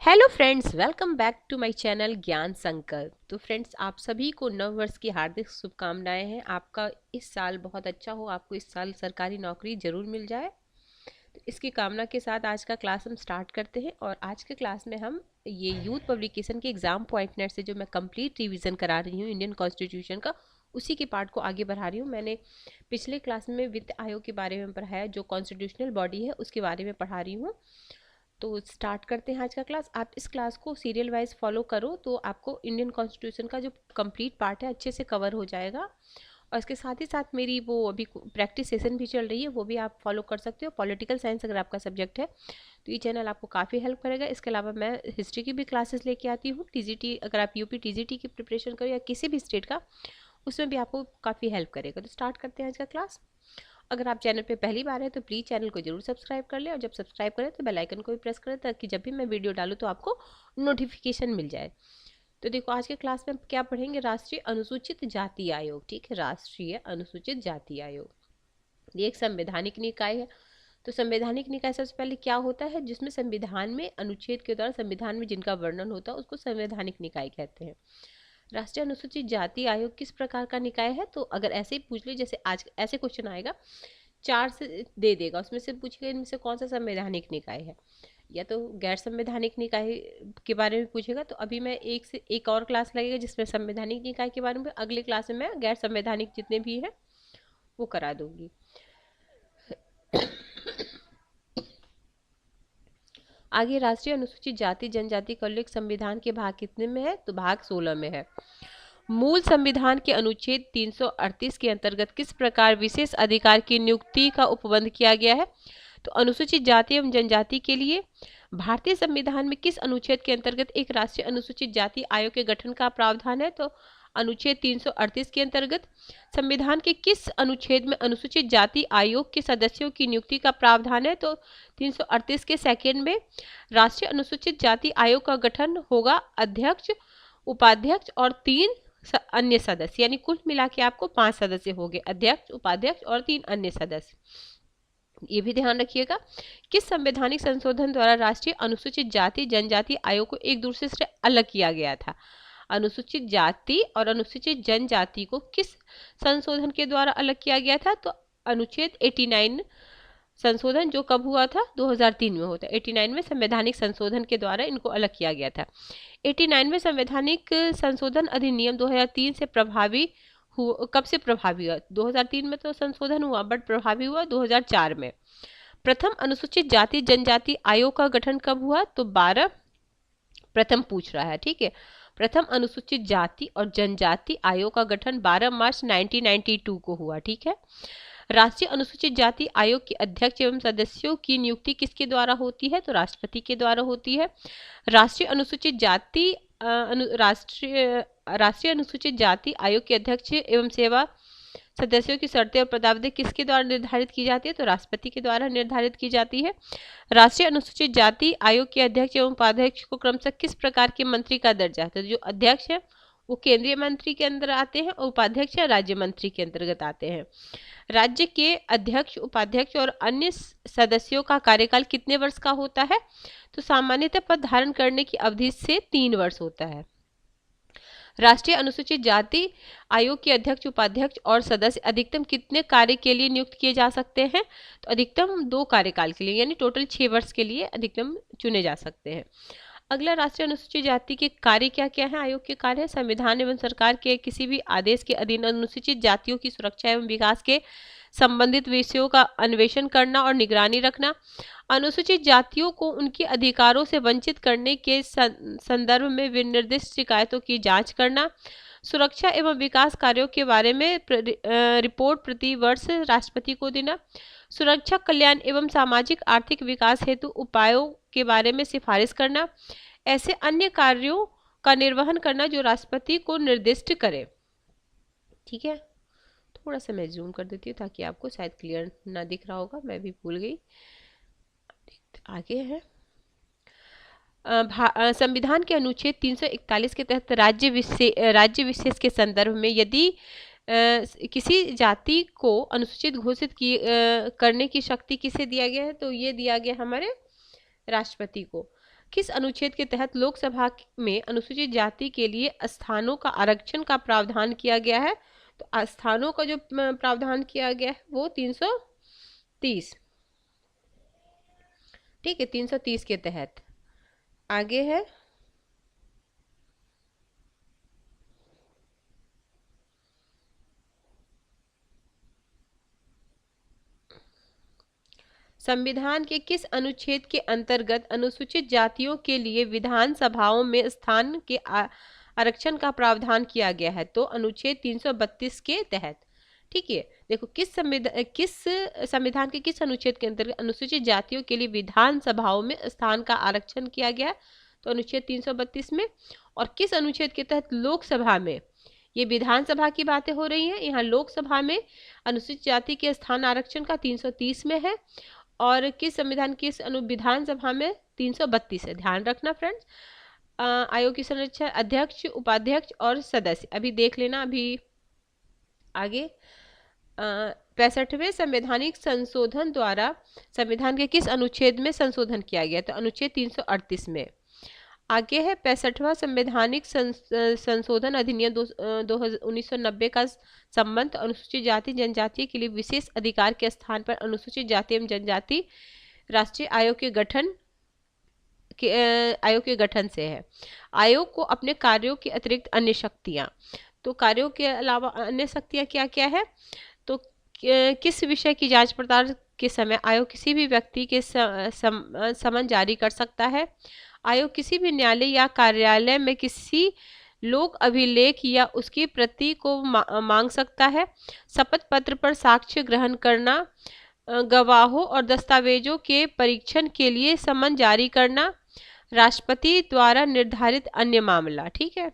Hello friends, welcome back to my channel Gyan Sankalp. तो friends, आप सभी को नव वर्ष की हार्दिक शुभकामनाएं हैं। आपका इस साल बहुत अच्छा हो, आपको इस साल सरकारी नौकरी जरूर मिल जाए। तो इसकी कामना के साथ आज का क्लास हम स्टार्ट करते हैं। और आज के क्लास में हम ये यूथ पब्लिकेशन के एग्जाम पॉइंट नेट से जो मैं कंप्लीट रिवीजन करा रही हूँ इंडियन कॉन्स्टिट्यूशन का, उसी के पार्ट को आगे बढ़ा रही हूँ। मैंने पिछले क्लास में वित्त आयोग के बारे में पढ़ाया, जो कॉन्स्टिट्यूशनल बॉडी है उसके बारे में पढ़ा रही हूँ। तो स्टार्ट करते हैं आज का क्लास। आप इस क्लास को सीरियल वाइज फॉलो करो तो आपको इंडियन कॉन्स्टिट्यूशन का जो कंप्लीट पार्ट है अच्छे से कवर हो जाएगा। और इसके साथ ही साथ मेरी वो अभी प्रैक्टिस सेशन भी चल रही है, वो भी आप फॉलो कर सकते हो। पॉलिटिकल साइंस अगर आपका सब्जेक्ट है तो ये चैनल आपको काफ़ी हेल्प करेगा। इसके अलावा मैं हिस्ट्री की भी क्लासेस लेके आती हूँ। टीजीटी, अगर आप यूपी टीजीटी की प्रिपरेशन करो या किसी भी स्टेट का, उसमें भी आपको काफ़ी हेल्प करेगा। तो स्टार्ट करते हैं आज का क्लास। अगर आप चैनल पे पहली बार है तो प्लीज़ चैनल को जरूर सब्सक्राइब कर ले, और जब सब्सक्राइब करें तो बेल आइकन को भी प्रेस करें, ताकि जब भी मैं वीडियो डालूँ तो आपको नोटिफिकेशन मिल जाए। तो देखो, आज के क्लास में क्या पढ़ेंगे, राष्ट्रीय अनुसूचित जाति आयोग। ठीक है, राष्ट्रीय अनुसूचित जाति आयोग ये एक संवैधानिक निकाय है। तो संवैधानिक निकाय सबसे पहले क्या होता है, जिसमें संविधान में अनुच्छेद के द्वारा संविधान में जिनका वर्णन होता है उसको संवैधानिक निकाय कहते हैं। राष्ट्रीय अनुसूचित जाति आयोग किस प्रकार का निकाय है, तो अगर ऐसे ही पूछ ली, जैसे आज ऐसे क्वेश्चन आएगा, 4 से दे देगा, उसमें से पूछेगा इनमें से कौन सा संवैधानिक निकाय है, या तो गैर संवैधानिक निकाय के बारे में पूछेगा। तो अभी मैं एक से एक और क्लास लगेगा जिसमें संवैधानिक निकाय के बारे में, अगली क्लास में मैं गैर संवैधानिक जितने भी हैं वो करा दूंगी। आगे, राष्ट्रीय अनुसूचित जाति जनजाति का उल्लेख संविधान के भाग कितने में है, तो भाग 16 में है। मूल संविधान के अनुच्छेद 338 के अंतर्गत किस प्रकार विशेष अधिकार की नियुक्ति का उपबंध किया गया है, तो अनुसूचित जाति एवं जनजाति के लिए भारतीय संविधान में किस अनुच्छेद के अंतर्गत एक राष्ट्रीय अनुसूचित जाति आयोग के गठन का प्रावधान है, तो अनुच्छेद 338 के अंतर्गत। संविधान के किस अनुच्छेद में अनुसूचित जाति आयोग के सदस्यों की नियुक्ति का प्रावधान है, तो 338 के सेकेंड में। राष्ट्रीय अनुसूचित जाति आयोग का गठन होगा अध्यक्ष, उपाध्यक्ष और 3 अन्य सदस्य, यानी कुल मिला के आपको 5 सदस्य हो गए, अध्यक्ष, उपाध्यक्ष और 3 अन्य सदस्य। ये भी ध्यान रखिएगा। किस संवैधानिक संशोधन द्वारा राष्ट्रीय अनुसूचित जाति जनजाति आयोग को एक दूसरे से अलग किया गया था, अनुसूचित जाति और अनुसूचित जनजाति को किस संशोधन के द्वारा अलग किया गया था, तो अनुच्छेद 89 संशोधन, जो कब हुआ था, 2003 में होता है। 89 में संवैधानिक संशोधन के द्वारा इनको अलग किया गया था। 89 में संवैधानिक संशोधन अधिनियम 2003 से प्रभावी हुआ। कब से प्रभावी हुआ, 2003 में तो संशोधन हुआ, बट प्रभावी हुआ 2004 में। प्रथम अनुसूचित जाति जनजाति आयोग का गठन कब हुआ, तो 12, प्रथम पूछ रहा है, ठीक है। प्रथम अनुसूचित जाति और जनजाति आयोग का गठन 12 मार्च 1992 को हुआ, ठीक है। राष्ट्रीय अनुसूचित जाति आयोग के अध्यक्ष एवं सदस्यों की नियुक्ति किसके द्वारा होती है, तो राष्ट्रपति के द्वारा होती है। राष्ट्रीय अनुसूचित जाति राष्ट्रीय अनुसूचित जाति आयोग के अध्यक्ष एवं सेवा सदस्यों की शर्तें और पदावधि किसके द्वारा निर्धारित की जाती है, तो राष्ट्रपति के द्वारा निर्धारित की जाती है। राष्ट्रीय अनुसूचित जाति आयोग के अध्यक्ष एवं उपाध्यक्ष को क्रमशः किस प्रकार के मंत्री का दर्जा है, तो जो अध्यक्ष है वो केंद्रीय मंत्री के अंदर आते हैं और उपाध्यक्ष या राज्य मंत्री के अंतर्गत आते हैं। राज्य के अध्यक्ष, उपाध्यक्ष और अन्य सदस्यों का कार्यकाल कितने वर्ष का होता है, तो सामान्यतः पद धारण करने की अवधि से 3 वर्ष होता है। राष्ट्रीय अनुसूचित जाति आयोग के अध्यक्ष, उपाध्यक्ष और सदस्य अधिकतम कितने कार्य के लिए नियुक्त किए जा सकते हैं, तो अधिकतम 2 कार्यकाल के लिए, यानी टोटल 6 वर्ष के लिए अधिकतम चुने जा सकते हैं। अगला, राष्ट्रीय अनुसूचित जाति के कार्य क्या क्या है। आयोग के कार्य, संविधान एवं सरकार के किसी भी आदेश के अधीन अनुसूचित जातियों की सुरक्षा एवं विकास के संबंधित विषयों का अन्वेषण करना और निगरानी रखना, अनुसूचित जातियों को उनके अधिकारों से वंचित करने के संदर्भ में विनिर्दिष्ट शिकायतों की जांच करना, सुरक्षा एवं विकास कार्यों के बारे में रिपोर्ट प्रति वर्ष राष्ट्रपति को देना, सुरक्षा, कल्याण एवं सामाजिक आर्थिक विकास हेतु उपायों के बारे में सिफारिश करना, ऐसे अन्य कार्यों का निर्वहन करना जो राष्ट्रपति को निर्दिष्ट करे, ठीक है। थोड़ा सा मैं जूम कर देती हूँ ताकि आपको शायद क्लियर ना दिख रहा होगा, मैं भी भूल गई। आगे है, संविधान के अनुच्छेद 341 के तहत राज्य विशेष के संदर्भ में यदि किसी जाति को अनुसूचित घोषित करने की शक्ति किसे दिया गया है, तो ये दिया गया हमारे राष्ट्रपति को। किस अनुच्छेद के तहत लोकसभा में अनुसूचित जाति के लिए स्थानों का आरक्षण का प्रावधान किया गया है? तो स्थानों का जो प्रावधान किया गया है वो 330, ठीक है, 330 के तहत। आगे है संविधान के किस अनुच्छेद के अंतर्गत अनुसूचित जातियों के लिए विधानसभाओं में स्थान के आरक्षण का प्रावधान किया गया है? तो अनुच्छेद 332 के तहत, ठीक है। देखो किस संविधान के किस अनुच्छेद के अंतर्गत अनुसूचित जातियों के लिए विधानसभाओं में स्थान का आरक्षण किया गया? तो अनुच्छेद 332 में। और किस अनुच्छेद के तहत लोकसभा में, ये विधानसभा की बातें हो रही हैं, यहाँ लोकसभा में अनुसूचित जाति के स्थान आरक्षण का 330 में है। और किस संविधान की विधानसभा में? 332 है। ध्यान रखना फ्रेंड्स। आयोग की संरचना, अध्यक्ष, उपाध्यक्ष और सदस्य अभी देख लेना। अभी आगे 65वें संवैधानिक संशोधन द्वारा संविधान के किस अनुच्छेद में संशोधन किया गया? तो अनुच्छेद 338 में। आगे है 65वां संवैधानिक संशोधन अधिनियम 1990 का संबंध अनुसूचित जाति जनजाति के लिए विशेष अधिकार के स्थान पर अनुसूचित जाति एवं जनजाति राष्ट्रीय आयोग के गठन से है। आयोग को अपने कार्यों के अतिरिक्त अन्य शक्तियां, तो कार्यों के अलावा अन्य शक्तियां क्या क्या है? तो किस विषय की जांच पड़ताल के समय आयोग किसी भी व्यक्ति के समन जारी कर सकता है? आयोग किसी भी न्यायालय या कार्यालय में किसी लोक अभिलेख या उसकी प्रति को मांग सकता है। शपथ पत्र पर साक्ष्य ग्रहण करना, गवाहों और दस्तावेजों के परीक्षण के लिए समन जारी करना, राष्ट्रपति द्वारा निर्धारित अन्य मामला, ठीक है।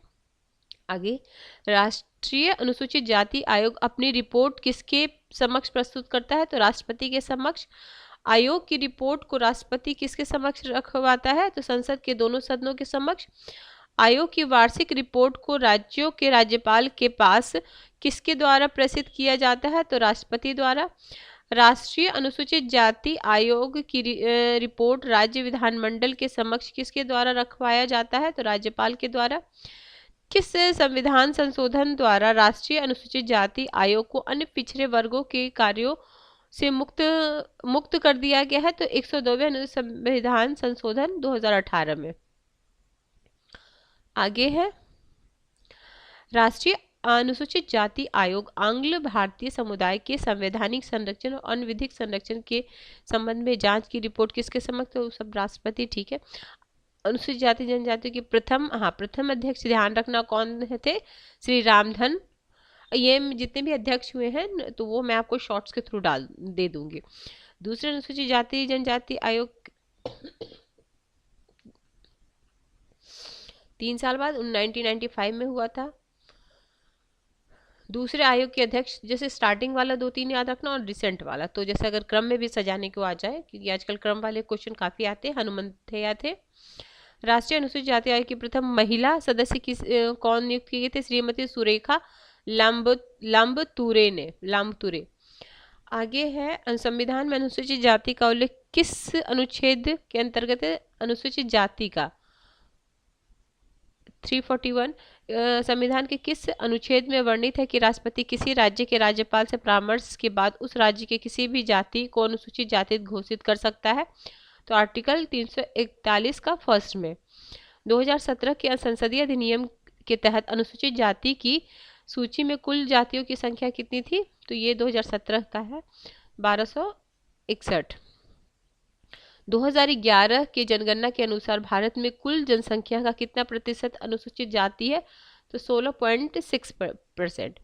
आगे राष्ट्रीय अनुसूचित जाति आयोग अपनी रिपोर्ट किसके समक्ष प्रस्तुत करता है? तो राष्ट्रपति के समक्ष। आयोग की रिपोर्ट को राष्ट्रपति किसके समक्ष रखवाता है? तो संसद के दोनों सदनों के समक्ष। आयोग की वार्षिक रिपोर्ट को राज्यों के राज्यपाल के पास किसके द्वारा प्रेषित किया जाता है? तो राष्ट्रपति द्वारा। राष्ट्रीय अनुसूचित जाति आयोग की रिपोर्ट राज्य विधानमंडल के समक्ष किसके द्वारा रखवाया जाता है? तो राज्यपाल के द्वारा। किस संविधान संशोधन द्वारा राष्ट्रीय अनुसूचित जाति आयोग को अन्य पिछड़े वर्गों के कार्यों से मुक्त कर दिया गया है? तो 102वें संविधान संशोधन 2018 में। आगे है राष्ट्रीय अनुसूचित जाति आयोग आंग्ल भारतीय समुदाय के संवैधानिक संरक्षण और अन्य विधिक संरक्षण के संबंध में जांच की रिपोर्ट किसके समक्ष? तो सब राष्ट्रपति, ठीक है। अनुसूचित जाति जनजाति के प्रथम अध्यक्ष ध्यान रखना कौन थे? श्री रामधन। ये जितने भी अध्यक्ष हुए हैं तो वो मैं आपको शॉर्ट्स के थ्रू दे दूंगी। दूसरे अनुसूचित जाति जनजाति आयोग 3 साल बाद 1995 में हुआ था। दूसरे आयोग के अध्यक्ष, जैसे स्टार्टिंग वाला 2-3 याद रखना और रिसेंट वाला, तो जैसे अगर क्रम में भी सजाने को आ जाए, क्योंकि आजकल क्रम वाले क्वेश्चन काफी आते हैं। हनुमंतैया थे। राष्ट्रीय अनुसूचित जाति आयोग की प्रथम महिला सदस्य कौन नियुक्त की गई थी? श्रीमती सुरेखा लाम्बतुरे। आगे है संविधान में अनुसूचित जाति का उल्लेख किस अनुच्छेद के अंतर्गत है? अनुसूचित जाति का 341। संविधान के किस अनुच्छेद में वर्णित है कि राष्ट्रपति किसी राज्य के राज्यपाल से परामर्श के बाद उस राज्य के किसी भी जाति को अनुसूचित जाति घोषित कर सकता है? तो आर्टिकल 341 का फर्स्ट में। 2017 के संसदीय अधिनियम के तहत अनुसूचित जाति की सूची में कुल जातियों की संख्या कितनी थी? तो ये 2017 का है 1261। 2011 के जनगणना के अनुसार भारत में कुल जनसंख्या का कितना प्रतिशत अनुसूचित जाति है? तो 16.6%।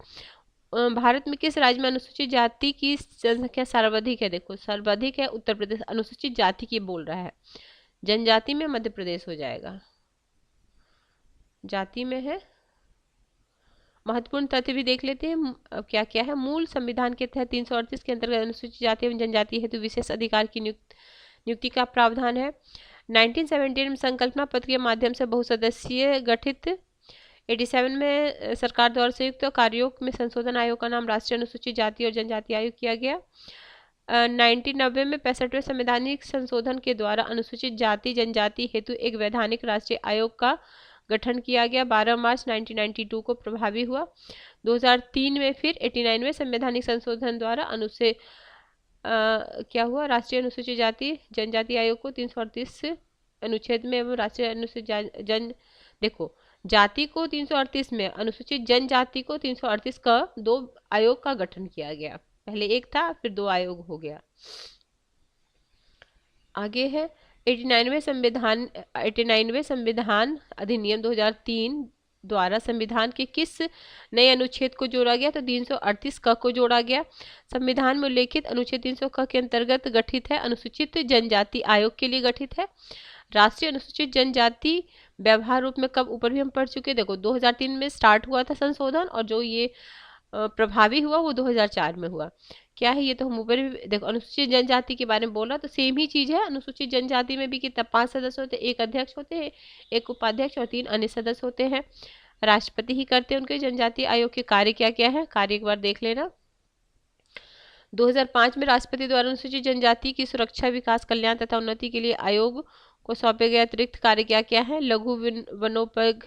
भारत में किस राज्य में अनुसूचित जाति की जनसंख्या सर्वाधिक है? देखो सर्वाधिक है उत्तर प्रदेश। अनुसूचित जाति की बोल रहा है, जनजाति में मध्य प्रदेश हो जाएगा, जाति में है। महत्वपूर्ण तथ्य भी देख लेते हैं अब क्या क्या है। मूल संविधान के तहत 338 के अंतर्गत अनुसूचित जाति एवं जनजाति हेतु विशेष अधिकार की नियुक्ति का प्रावधान है। 1978 में संकल्पना पत्र के माध्यम से बहुसदस्यीय गठित 87 में सरकार द्वारा संयुक्त कार्यों में संशोधन आयोग का नाम राष्ट्रीय अनुसूचित जाति और जनजाति आयोग किया गया। 1990 में 65वें संवैधानिक संशोधन के द्वारा अनुसूचित जाति जनजाति हेतु एक वैधानिक राष्ट्रीय आयोग का गठन किया गया। 12 मार्च 1992 को प्रभावी हुआ। 2003 में फिर 89वें संवैधानिक संशोधन द्वारा क्या हुआ, राष्ट्रीय अनुसूचित जाति जनजाति आयोग को 338 अनुच्छेद में एवं राष्ट्रीय अनुसूचित देखो जाति को 338 में, अनुसूचित जनजाति को 338 का 2 आयोग का गठन किया गया। पहले एक था, फिर 2 आयोग हो गया। आगे है 89वें संविधान अधिनियम 2003 द्वारा संविधान के किस नए अनुच्छेद को जोड़ा गया, तो 338 क को जोड़ा गया। संविधान में उल्लेखित अनुच्छेद 300 क के अंतर्गत गठित है। अनुसूचित जनजाति आयोग के लिए गठित है। राष्ट्रीय अनुसूचित जनजाति व्यवहार रूप में कब, ऊपर भी हम पढ़ चुके, देखो 2003 में स्टार्ट हुआ था संशोधन, और जो ये प्रभावी हुआ वो 2004 में हुआ। क्या है ये तो हम ऊपर भी देखो, अनुसूचित जनजाति के बारे में बोला तो सेम ही चीज है। अनुसूचित जनजाति में भी कितना 5 सदस्य होते हैं, 1 अध्यक्ष होते हैं, 1 उपाध्यक्ष और 3 अन्य सदस्य होते हैं। राष्ट्रपति ही करते हैं उनके। जनजाति आयोग के कार्य क्या क्या है, कार्य एक बार देख लेना। 2005 में राष्ट्रपति द्वारा अनुसूचित जनजाति की सुरक्षा, विकास, कल्याण तथा उन्नति के लिए आयोग को सौंपे गए अतिरिक्त कार्य क्या क्या है। लघु वनोपज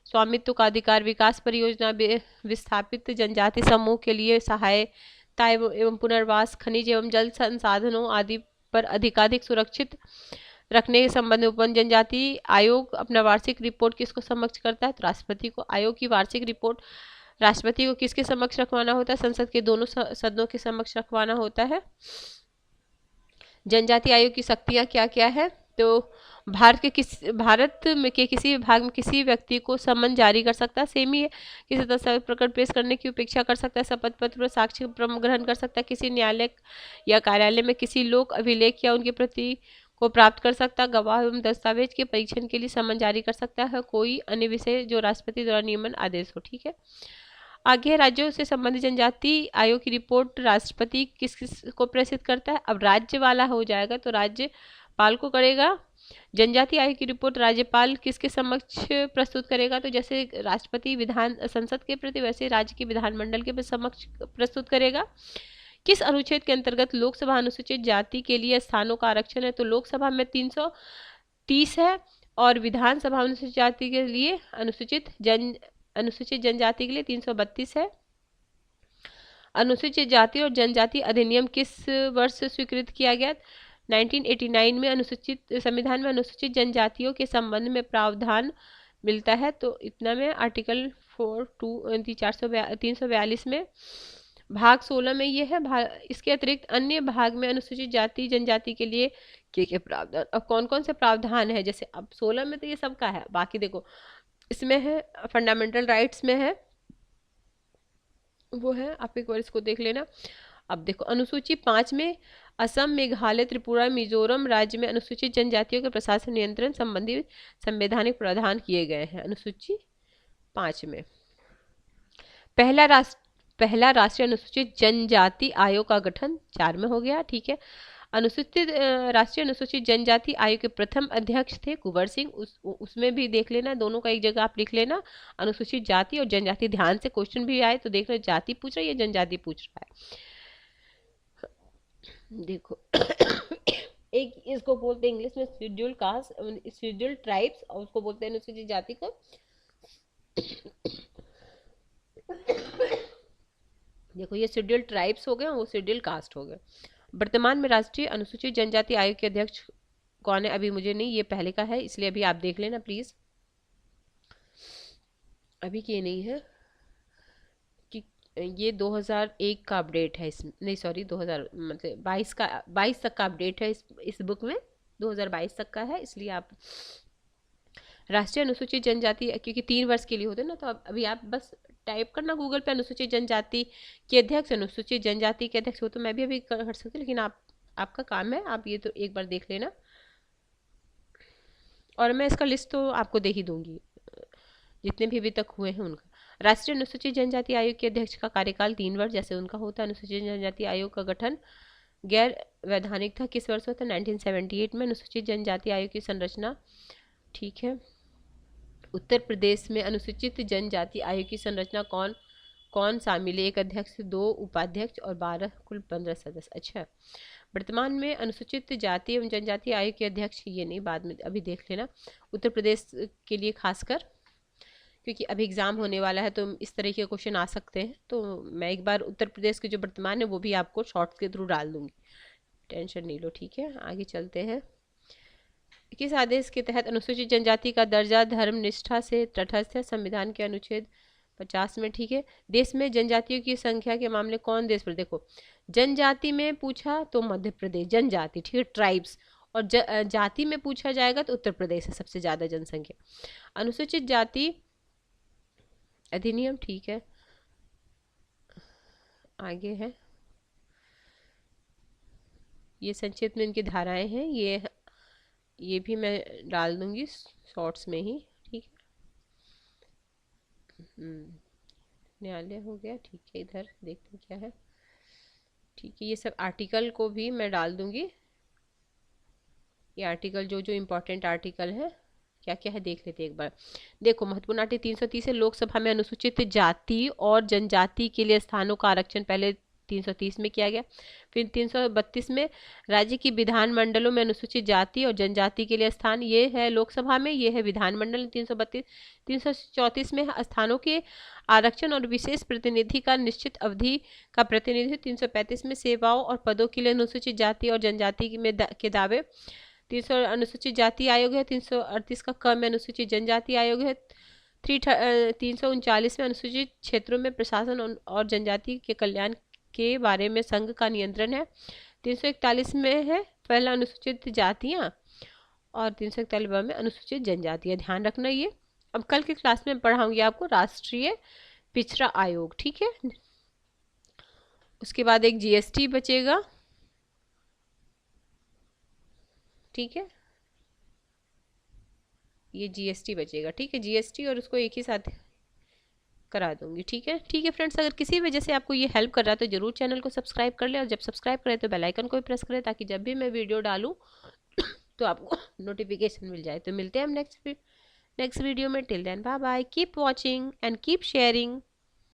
स्वामित्व का अधिकार, विकास परियोजना, विस्थापित जनजाति समूह के लिए सहायता एवं पुनर्वास, खनिज एवं जल संसाधनों आदि पर अधिकाधिक सुरक्षित रखने के संबंध में उपवन जनजाति आयोग अपना वार्षिक रिपोर्ट किसको समक्ष करता है, तो राष्ट्रपति को। आयोग की वार्षिक रिपोर्ट राष्ट्रपति को किसके समक्ष रखवाना होता है, संसद के दोनों सदनों के समक्ष रखवाना होता है। जनजाति आयोग की शक्तियां क्या क्या है, तो भारत में के किसी विभाग में किसी व्यक्ति को सम्मन जारी कर सकता है, सेम ही है। किसी दस्तावेज प्रकट पेश करने की उपेक्षा कर सकता है, शपथ पत्र पर साक्ष्य ग्रहण कर सकता है, किसी न्यायालय या कार्यालय में किसी लोक अभिलेख या उनकी प्रति को प्राप्त कर सकता है, गवाह एवं दस्तावेज के परीक्षण के लिए सम्मन जारी कर सकता है, कोई अन्य विषय जो राष्ट्रपति द्वारा नियमन आदेश हो। ठीक है, आगे राज्यों से संबंधित जनजाति आयोग की रिपोर्ट राष्ट्रपति किस किस को प्रेषित करता है। अब राज्य वाला हो जाएगा तो राज्यपाल को करेगा। जनजाति आयोग की रिपोर्ट राज्यपाल किसके समक्ष प्रस्तुत करेगा, तो जैसे राष्ट्रपति विधान संसद के प्रति, वैसे राज्य के विधानमंडल के समक्ष प्रस्तुत करेगा। किस अनुच्छेद के अंतर्गत लोकसभा अनुसूचित जाति के लिए स्थानों का आरक्षण है, तो लोकसभा में 330 है और विधानसभा अनुसूचित जाति के लिए अनुसूचित जनजाति के लिए 332 है। अनुसूचित जाति और जनजाति अधिनियम किस वर्ष स्वीकृत किया गया, 1989 में। संविधान में अनुसूचित जनजातियों के संबंध में प्रावधान मिलता है, तो इतना में आर्टिकल 342 में। भाग 16 में ये है। इसके अतिरिक्त अन्य भाग में अनुसूचित जाति जनजाति के लिए क्या प्रावधान, अब कौन कौन से प्रावधान है, जैसे अब 16 में तो ये सबका है, बाकी देखो इसमें है फंडामेंटल राइट्स में है, वो है, आप एक बार इसको देख लेना। अब देखो अनुसूची 5 में असम, मेघालय, त्रिपुरा, मिजोरम राज्य में अनुसूचित जनजातियों के प्रशासन नियंत्रण संबंधी संवैधानिक प्रावधान किए गए हैं। अनुसूची 5 में पहला राष्ट्रीय अनुसूचित जनजाति आयोग का गठन 4 में हो गया। ठीक है, राष्ट्रीय अनुसूचित जनजाति आयोग के प्रथम अध्यक्ष थे कुंवर सिंह, उसमें भी देख लेना, दोनों का एक जगह आप लिख लेना। अनुसूचित जाति और जनजाति, ध्यान से क्वेश्चन भी आए तो देख लो जाति पूछ रहा है या जनजाति पूछ रहा है। देखो एक इसको बोलते हैं इंग्लिश में शेड्यूल कास्ट, शेड्यूल ट्राइब्स, और उसको बोलते हैं अनुसूचित जाति को। देखो ये शेड्यूल ट्राइब्स हो गए, वो शेड्यूल कास्ट हो गए। वर्तमान में राष्ट्रीय अनुसूचित जनजाति आयोग के अध्यक्ष कौन है, अभी मुझे नहीं, ये पहले का है इसलिए अभी आप देख लेना प्लीज, अभी के नहीं है कि ये 2001 का अपडेट है नहीं सॉरी 2000 मतलब 22 तक का अपडेट है इस बुक में, 2022 तक का है, इसलिए आप राष्ट्रीय अनुसूचित जनजाति क्योंकि 3 वर्ष के लिए होते हैं ना, तो अभी आप बस टाइप करना गूगल पे अनुसूचित जनजाति के अध्यक्ष, अनुसूचित जनजाति के अध्यक्ष, हो तो मैं भी अभी कर सकती हूँ, लेकिन आपका काम है, आप ये तो एक बार देख लेना, और मैं इसका लिस्ट तो आपको दे ही दूंगी जितने भी अभी तक हुए हैं उनका। राष्ट्रीय अनुसूचित जनजाति आयोग के अध्यक्ष का कार्यकाल 3 वर्ष जैसे उनका होता है। अनुसूचित जनजाति आयोग का गठन गैर वैधानिक था, किस वर्ष होता है, 1978 में। अनुसूचित जनजाति आयोग की संरचना, ठीक है, उत्तर प्रदेश में अनुसूचित जनजाति आयोग की संरचना कौन कौन शामिल है? 1 अध्यक्ष, 2 उपाध्यक्ष और 12 कुल 15 सदस्य। अच्छा, वर्तमान में अनुसूचित जाति एवं जनजाति आयोग के अध्यक्ष, ये नहीं, बाद में अभी देख लेना। उत्तर प्रदेश के लिए खासकर, क्योंकि अभी एग्ज़ाम होने वाला है तो इस तरह के क्वेश्चन आ सकते हैं, तो मैं एक बार उत्तर प्रदेश के जो वर्तमान है वो भी आपको शॉर्ट्स के थ्रू डाल दूंगी, टेंशन नहीं लो। ठीक है, आगे चलते हैं। किस आदेश के तहत अनुसूचित जनजाति का दर्जा धर्मनिष्ठा से तटस्थ है? संविधान के अनुच्छेद 50 में। ठीक है, देश में जनजातियों की संख्या के मामले कौन देश पर? देखो, जनजाति में पूछा तो मध्य प्रदेश, जनजाति, ठीक है, ट्राइब्स, और जाति में पूछा जाएगा तो उत्तर प्रदेश है सबसे ज़्यादा जनसंख्या। अनुसूचित जाति अधिनियम, ठीक है, आगे है, ये संक्षिप्त में इनकी धाराएं हैं, ये भी मैं डाल दूंगी शॉर्ट्स में ही। ठीक है, न्यायालय हो गया। ठीक है, इधर देखते हैं क्या है। ठीक है, ये सब आर्टिकल को भी मैं डाल दूंगी, ये आर्टिकल जो जो इम्पोर्टेंट आर्टिकल है क्या क्या है देख लेते हैं एक बार। देखो, महत्वपूर्ण आर्टिकल 330 है, लोकसभा में अनुसूचित जाति और जनजाति के लिए स्थानों का आरक्षण पहले 330 में किया गया। फिर 332 में राज्य की विधानमंडलों में अनुसूचित जाति और जनजाति के लिए स्थान, ये है लोकसभा में, ये है विधानमंडल। 332 334 में स्थानों के आरक्षण और विशेष प्रतिनिधि का निश्चित अवधि का प्रतिनिधि। 335 में सेवाओं और पदों के लिए अनुसूचित जाति और जनजाति में के दावे। 300 अनुसूचित जाति आयोग है। 338 का क में अनुसूचित जनजाति आयोग है। 339 में अनुसूचित क्षेत्रों में प्रशासन और जनजाति के कल्याण के बारे में संघ का नियंत्रण है। 341 में है पहला अनुसूचित जातियां और 341 में अनुसूचित जनजातियां, ध्यान रखना ये। अब कल की क्लास में पढ़ाऊंगी आपको राष्ट्रीय पिछड़ा आयोग। ठीक है, उसके बाद एक जीएसटी बचेगा। ठीक है, ये जीएसटी बचेगा। ठीक है, जीएसटी और उसको एक ही साथ करा दूंगी। ठीक है, ठीक है फ्रेंड्स, अगर किसी वजह से आपको ये हेल्प कर रहा है तो जरूर चैनल को सब्सक्राइब कर ले, और जब सब्सक्राइब करें तो बेल आइकन को भी प्रेस करें, ताकि जब भी मैं वीडियो डालूं तो आपको नोटिफिकेशन मिल जाए। तो मिलते हैं हम नेक्स्ट वीडियो में। Till then bye bye, keep watching and keep sharing.